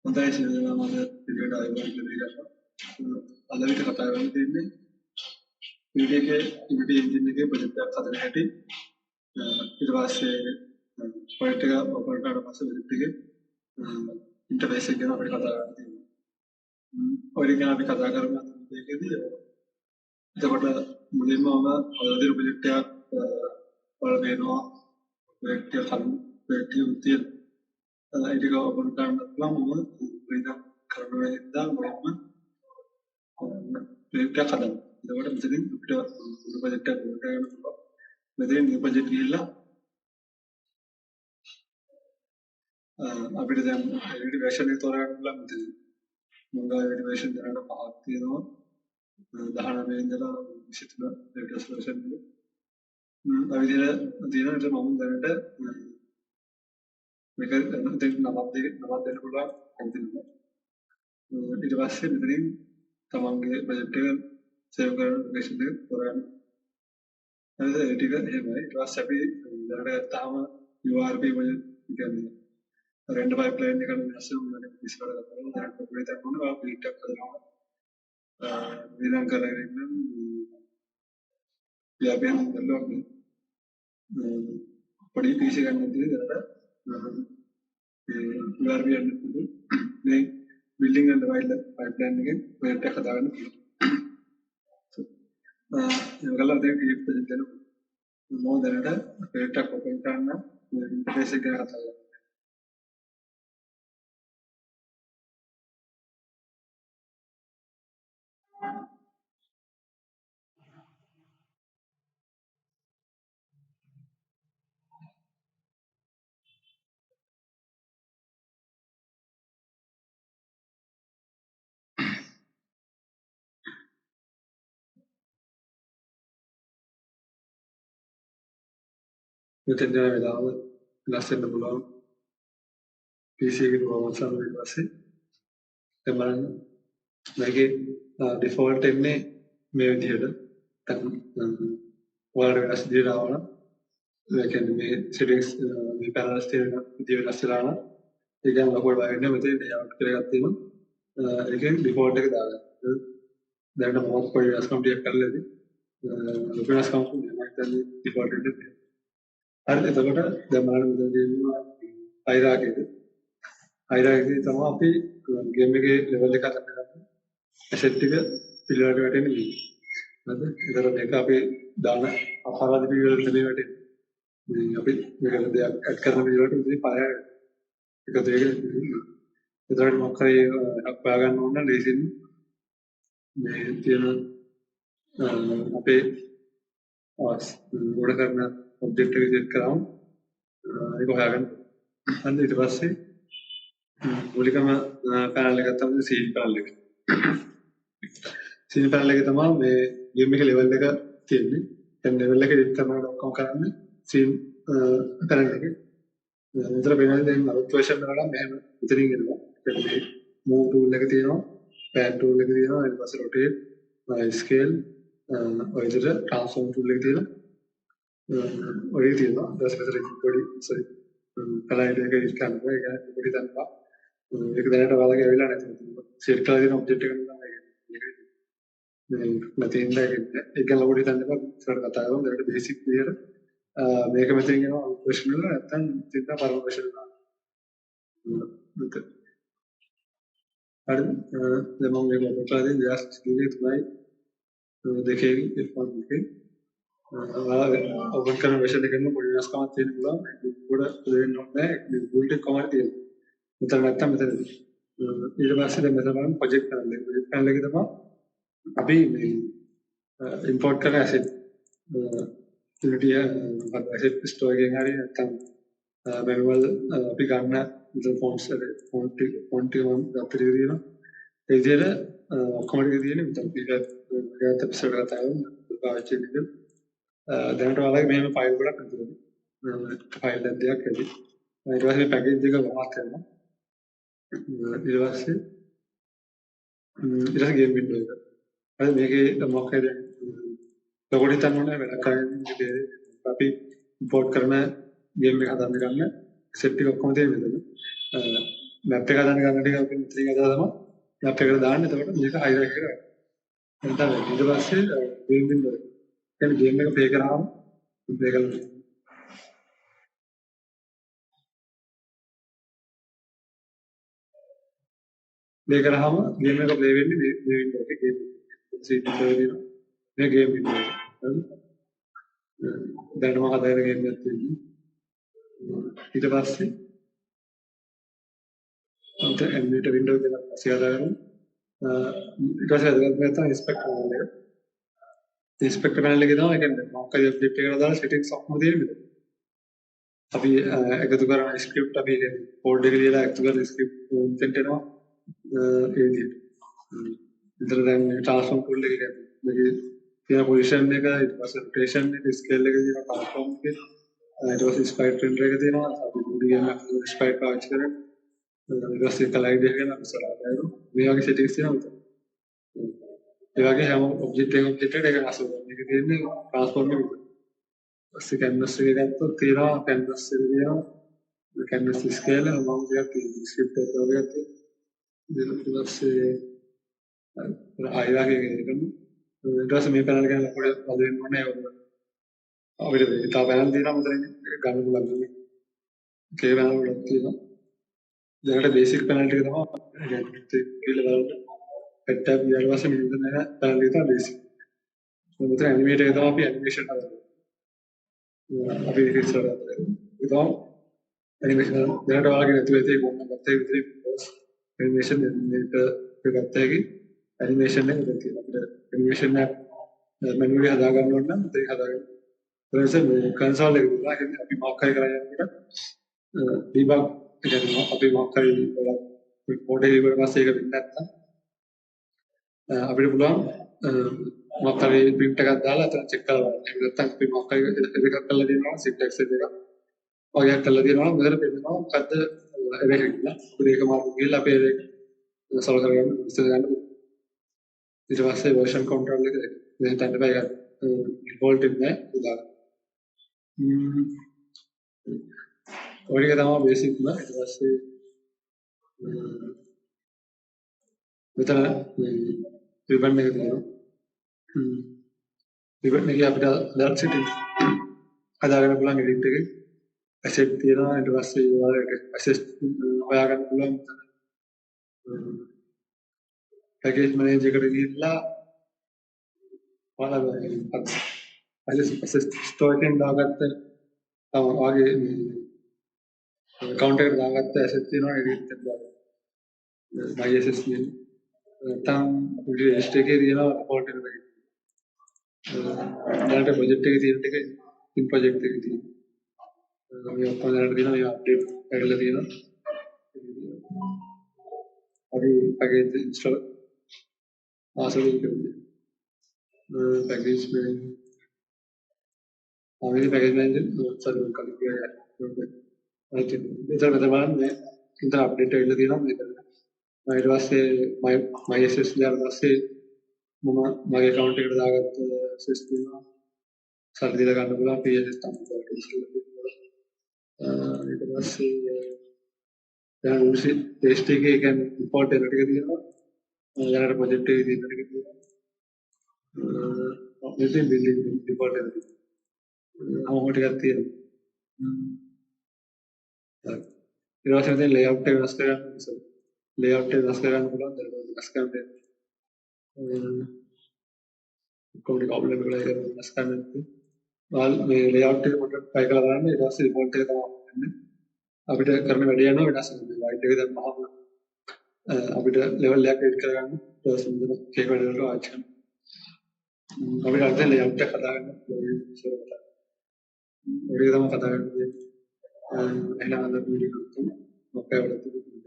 හොඳයි සිනමා මම පිළිවෙල ආයෝජනය කරලා අද විතර කතා කරන්න තියෙන්නේ ඉන්දියාවේ එන්ජින් එකේ ප්‍රොජෙක්ට් එකක් හදන හැටි ඊට පස්සේ ප්‍රොජෙක්ට් එක ඔපරේට් කරලා පස්සේ ප්‍රොජෙක්ට් එකේ ඉන්ටර්ෆේස් එක ගැන අපිට කතා කරන්න තියෙනවා. ඔය ගැන අපි කතා කරමු මේකේදී. එතකොට මුලින්ම මම ඔයදී ප්‍රොජෙක්ට් එකක් වල වෙනවා ප්‍රොජෙක්ට් එක කලින් ප්‍රොජෙක්ට් එක උත්තිය ඒක ඔපරේට් කරන්න පුළුවන් මම වෙන කරනවා ඉඳන් මම ප්‍රොජෙක්ට් එකක් හදනවා. එතකොට මෙතනින් අපිට ප්‍රොජෙක්ට් එකක් වලට ගන්න පුළුවන්. මෙතනින් නියු ප්‍රොජෙක්ට් ගිහිල්ලා අපිට දැන් එඩිට් version එක තෝරා ගන්න පුළුවන් මෙතන. මම එඩිට් version දෙකට පහක් තියෙනවා. 19 ඉඳලා 23 latest version එක. අපි දින මම දැනට මේක දැන් නමක් දෙන්න පුළුවන් අන්තිමට. ඊට පස්සේ මෙතනින් තමන්ගේ ප්‍රොජෙක්ට් එක සේව් කරන ලොකේෂන් එක තෝරා ගන්න. හරිද? ඒ ටික එහෙමයි. ඊට පස්සේ අපි දැනට ගත්තාම URP ප්‍රොජෙක්ට් කියන්නේ රෙන්ඩර් පයිප්ලයින් එකට වෙනස් වෙනවා ඉස්සරහට කරනවා දැන් කොපිය කරනවා අපිට කරනවා විලං කරගෙන ව්‍යාප්තිය කරනවා පොඩි පීසි ගන්න තියෙන දරට URP යන්න පුළුවන් මේ බිල්ඩින් ඇන්ඩ් වයිල්ඩ් පයිප්ලයින් එකෙන් ප්‍රොජෙක්ට් එක හදාගන්න පුළුවන් ඒකලා දැන් මේ ප්‍රොජෙක්ට් එක මොන දැනට ප්‍රොජෙක්ට් එක ඔපන් කරන්න ඉන්ටර්ෆේස් එක ගැන කතා කරමු මෙතෙන් යන වෙලාව වෙනස් වෙන්න පුළුවන් PC එකේ performance එක ඊට පස්සේ දැන් බලන්න මේකේ ඩිෆෝල්ට් එන්නේ මේ විදිහට ඔයාලට වෙනස් විදිහට ආවනම් ඒ කියන්නේ මේ settings මේ panels තියෙන විදිහ වෙනස් වෙලා නම් ඒ කියන්නේ ලොකෝට බලන්න මෙතන layout කියලා එකක් තියෙනවා ඒකෙන් ඩිෆෝල්ට් එක දාගන්න දැන් මොකක් කොයි වෙනස්කම් ටිකක් කරලා ඉතින් ලොකු වෙනස්කම් මම හිතන්නේ ඩිෆෝල්ට් එකට හරි එතකොට දැන් බලන්න මෙතන තියෙනවා hierarchy එක hierarchy තමයි අපි ගේම් එකේ level එක අරගෙන asset එක පිළිවෙලට වැටෙන්නේ හරිද? ඒතර මේක අපි දාන අපරාධ පිළිවෙලට නෙමෙයි වැටෙන්නේ. මේ අපි මේක දෙයක් ඇඩ් කරන පිළිවෙලට ඉතින් පය එක දෙයක ඒතරට මොකක් හරි හොයා ගන්න ඕන නම් ලේසියෙන් මේ තියෙන අපේ ඕඩර් කරන ඔබ්ජෙක්ට් එක සෙට් කරාම ඒක හොයාගන්න. අන්න ඊට පස්සේ මූලිකම පැනල් එකක් තමයි සීන් පැනල් එක. සීන් පැනල් එක තමයි මේ ගේම් එකේ ලෙවල් එක තියෙන්නේ. දැන් ලෙවල් එක එඩිට් කරනකොට ඔක්කොම කරන්නේ සීන් පැනල් එකේ. විතර වෙනද දැන් අලුත් version එකකට මෙහෙම ඉතින් එනවා. මේ move tool එක තියෙනවා, pan tool එක තියෙනවා, ඊට පස්සේ rotate, scale, ඔය විදිහට transform tool එක තියෙනවා. ඔය තියෙනවා. ඊට පස්සේ පොඩි sorry කලයිඩ් එක ඉස්ට් කරනවා. ඒක පොඩි තනපා. ඒක දැනට ඔයාලගේ ඇවිල්ලා නැති. සෙට් කරලා තියෙන ඔබ්ජෙක්ට් එකක් තමයි ඒක. මෙතෙන් ඒක ලොකු දෙයක් නෑ ඉස්සරහට කතා කරමු දැන් බේසික් විදියට මේක මෙතෙන් යනවා ප්‍රශ්න වල නැත්තම් තින්න පරම ප්‍රශ්න වල හරිද දැන් මම මේක ඔබට දෙන්න ජස්ට් ස්කිල් තුනයි දෙකේ ඉස්සන් එකේ ඔබට කරන වෙෂන් එකෙන් පොඩි වෙනස්කමක් තියෙන්න පුළුවන් ඒක පොඩ දෙන්න ඕනේ මේ බුල්ට් එක කොහොමද තියෙන්නේ මෙතන නැත්තම් මෙතන ඊට පස්සේ දැන් මෙතන බලන්න ප්‍රොජෙක්ට් කරන්න ප්‍රොජෙක්ට් පැනල් එකේ තමයි අපි මේ import කරන asset Unity asset store එකෙන් හරි නැත්නම් manual අපි ගන්න විතර fonts font one ගත්තට තියෙනවා ඒ විදිහට ඔක්කොම ටික තියෙන විතර පිළිගත් episode එකක් තමයි පාවිච්චි කරන්නේ දැනට ඔයාලගේ මෙහෙම ෆයිල් ගොඩක් තියෙනවා ෆයිල් දෙකක් ඇති ඊට පස්සේ පැකේජ් එක වහත් කරනවා ඊට පස්සේ ගේම් වින්ඩෝ එක හරි මේකේ මොකක් හරි ලොකෝට හිතන්න ඕනේ වැඩ කරන්නේ අපි ඉම්පෝට් කරන ගේම් එක හදන්න ගන්න සෙට් එක ඔක්කොම තියෙන මෙතන මැප් එක හදන්න ගන්න ටික අපි මෙතනින් අදලා තමයි මැප් එකට දාන්න. එතකොට මේක හයිලයිට් කරගන්න. එතන ඊට පස්සේ ගේම් වින්ඩෝ එක. කියන්නේ ගේම් එක ප්ලේ කරාම ප්ලේ කරලා ප්ලේ කරාම ගේම් එක ප්ලේ වෙන්නේ මේ වින්ඩෝ එකේ ගේම් සීට් එක තියෙනවා. මේ ගේම් වින්ඩෝ එක. හරිද? දැන් මම හදාගෙන ගේම් එකක් තියෙනවා. ඊට පස්සේ අන්ත ඇනිමේටර් වින්ඩෝ එක පස්සේ හදාගන්න. ඊට පස්සේ හදාගන්න නැත්නම් ඉන්ස්පෙක්ටර් පැනල් එක. ඉන්ස්පෙක්ටර් පැනල් එකේ තමයි කියන්නේ මොකක්ද ඔබ්ජෙක්ට් එකට දාලා සෙටින්ග්ස් ඔක්කොම තියෙන්නේ. අපි එකතු කරන ස්ක්‍රිප්ට් අපි කෝඩ් එක ලියලා එකතු කරලා ස්ක්‍රිප්ට් ඉන්සෙන්ට් වෙනවා ඒ විදිහට. විතර දැන් ට්‍රාන්ස්ෆෝම් ටූල් එකේ මේකේ තියෙන පොසිෂන් එක ඊට පස්සේ රොටේෂන් එක ස්කේල් එක තියෙනවා ට්‍රාන්ස්ෆෝම් එකේ ඊට පස්සේ ස්පයිඩ් ට්‍රෙන්ඩර් එක තියෙනවා අපි ඩීඑම් එක ස්පයිඩ් පාවිච්චි කරලා ඊට පස්සේ කලයිඩ් එක ගැන අපි සලකලා බලමු මේ වගේ සෙටින්ග්ස් තියෙනවා. ඒ වගේ හැම ඔබ්ජෙක්ට් එකට ඒක අසු මේක තියෙන්නේ ට්‍රාන්ස්ෆෝම් එක විතර. ඊපස්සේ කැන්වස් එක ගත්තොත් තියෙනවා කැන්වස් එක තියෙනවා කැන්වස් ස්කේල් මම ටිකක් ස්ක්‍රිප්ට් එක වගේ ඊට පස්සේ ආයෙත් ඊට පස්සේ මේ පැනල් ගැන පොඩි වද වෙන්න ඕනේ අපිට තා පැනල් තියෙනවා මෙතන ගන්න පුළුවන් කේ පැනල් වලක් තියෙනවා දැනට බේසික් පැනල් ටික තමයි කියලා බලන්න පෙට්ටක් ඊට පස්සේ මෙතන පැනල් එක තමයි බේසික් මෙතන ඇනිමේටර් එක තමයි අපි ඇනිමේෂන් හදන්නේ අපි ඒක ඉස්සරහට කරමු ඇනිමේෂන් දැනට ඔයාලගේ නැතුව ඇති කොහොමද ගත්තේ විතරේ ඇනිමේෂන් එක ගත්තා එකේ ඇනිමේෂන් එක මෙතන තියෙනවා අපිට ඇනිමේෂන් එක මැනුවලි හදා ගන්න ඕන නම් ඒක හදාගන්න. ඊට පස්සේ මේ කන්සෝල් එක දුන්නා කියන්නේ අපි මොකක් හරි කරගෙන යනකොට ඩීබග් කියන්නේ අපි මොකක් හරි කෝඩ් එක ඉවර පස්සේ ඒක වෙන්නේ නැත්නම් අපිට පුළුවන් මොකක් හරි print එකක් දාලා අතන චෙක් කරලා බලන්න. ඒක නැත්නම් අපි මොකක් හරි එකක් කරලා දෙනවා syntax එකක් වගේ කරලා දෙනවා නම් මෙතන පෙන්නනවා මොකද්ද එරර් එක කියලා. අපිට ඒක මාර්ක් ගිහලා අපි ඒක සොල්ව් කරගන්න ඉස්සර ගන්න. ඊට පස්සේ version control එක දැන් තැන්න බෑ ඒක ඩිෆෝල්ට් එක නෑ උදා. ඔය එක තමයි බේසික් ම ඊට පස්සේ මෙතන රිබන් එක තියෙනවා. රිබන් එකේ අපිට දාලා සිටින් හදාගන්න පුළුවන් එඩිට් එකේ ඇසෙට් තියෙනවා ඊට පස්සේ ඔයාලට ඇසෙස් හොයාගන්න පුළුවන් පැකේජ් මැනේජර් එකට ගිහිල්ලා ඔයාලා ඇසෙස් ස්ටෝර් එකෙන් දාගත්ත ඔයාගේ account එකට දාගත්ත ඇසෙට් තියෙනවා එඩිට් එකක් දාගන්න. MySS කියන නැත්නම් රිජිස්ටර් එකේ තියෙනවා report එකට දාගන්න. දැනට ප්‍රොජෙක්ට් එකේ තියෙන ටික ඉන් ප්‍රොජෙක්ට් එකේ තියෙනවා. මේ ඔක්කොම දැනට තියෙනවා මේ අප්ඩේට් කරලා තියෙනවා. අපි පැකේජ් ඉන්ස්ටෝල් ආසලෙන් කරන්නේ. පැකේජ් මැනේජර් ආවෙ පැකේජ් මැනේජර් සර්වර් කලික් කරලා ඊට බලන්න ඉතින් අප්ඩේට් වෙලා තියෙනවා මේක. ඊට පස්සේ MySS දාලා පස්සේ මම මගේ account එකට දාගත්ත access තියෙනවා. සල්ලි දීලා ගන්න පුළුවන් PSS තමයි ඊට පස්සේ දැන් උසි ටෙස්ට් එකේ කියන්නේ report එක ටික තියෙනවා. ඊළඟට ප්‍රොජෙක්ට් එකේ තියෙන ටික තියෙනවා. මෙතෙන් බිල්ඩින් report එක තියෙනවා. අවම ටිකක් තියෙනවා. ඊට පස්සේ මෙතන layout එක වෙනස් කරගන්න ඉතින් layout එක වෙනස් කරගන්න පුළුවන් දැන් වෙනස් කරන්න කොහොමද ප්‍රොබ්ලම් එක ඒක වෙනස් කරන්න මේ layout එක පොඩ්ඩක් try කරලා බලන්න ඊට පස්සේ report එක තමයි වෙන්නේ අපිට කරන වැඩේ යනවා වෙනස් වෙනවා white එක දැම්මම අපිට level එකක් edit කරගන්න ඊට පස්සේ මෙතන කේක් වලට වාච් කරන්න අපිට අද layout එක හදාගන්න ඒක තමයි කතා කරන්නේ එහෙනම් අද වීඩියෝ එක මොකක්ද